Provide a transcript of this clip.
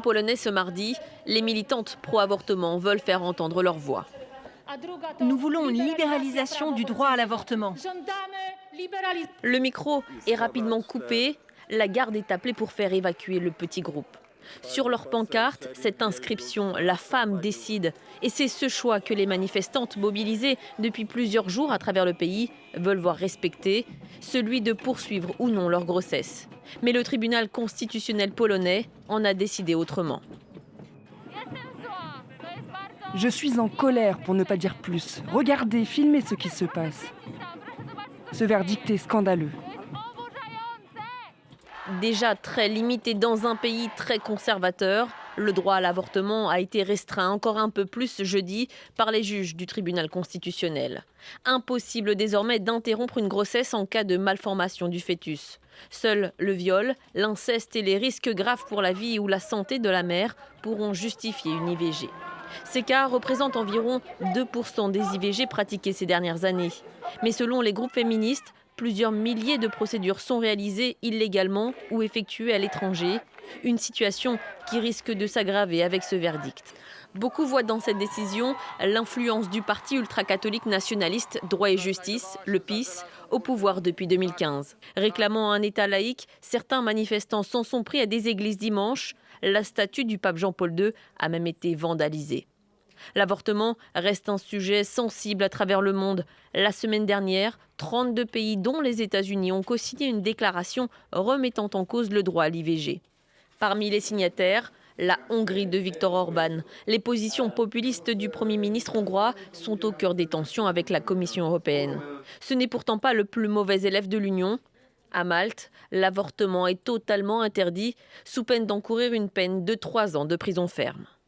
Polonais ce mardi, les militantes pro-avortement veulent faire entendre leur voix. Nous voulons une libéralisation du droit à l'avortement. Le micro est rapidement coupé. La garde est appelée pour faire évacuer le petit groupe. Sur leur pancarte, cette inscription « La femme décide ». Et c'est ce choix que les manifestantes mobilisées depuis plusieurs jours à travers le pays veulent voir respecté, celui de poursuivre ou non leur grossesse. Mais le tribunal constitutionnel polonais en a décidé autrement. Je suis en colère pour ne pas dire plus. Regardez, filmez ce qui se passe. Ce verdict est scandaleux. Déjà très limité dans un pays très conservateur, le droit à l'avortement a été restreint encore un peu plus jeudi par les juges du tribunal constitutionnel. Impossible désormais d'interrompre une grossesse en cas de malformation du fœtus. Seuls le viol, l'inceste et les risques graves pour la vie ou la santé de la mère pourront justifier une IVG. Ces cas représentent environ 2% des IVG pratiquées ces dernières années. Mais selon les groupes féministes, plusieurs milliers de procédures sont réalisées illégalement ou effectuées à l'étranger. Une situation qui risque de s'aggraver avec ce verdict. Beaucoup voient dans cette décision l'influence du parti ultracatholique nationaliste Droit et Justice, le PiS, au pouvoir depuis 2015. Réclamant un État laïque, certains manifestants s'en sont pris à des églises dimanche. La statue du pape Jean-Paul II a même été vandalisée. L'avortement reste un sujet sensible à travers le monde. La semaine dernière, 32 pays, dont les États-Unis, ont co-signé une déclaration remettant en cause le droit à l'IVG. Parmi les signataires, la Hongrie de Viktor Orban. Les positions populistes du Premier ministre hongrois sont au cœur des tensions avec la Commission européenne. Ce n'est pourtant pas le plus mauvais élève de l'Union. À Malte, l'avortement est totalement interdit, sous peine d'encourir une peine de 3 ans de prison ferme.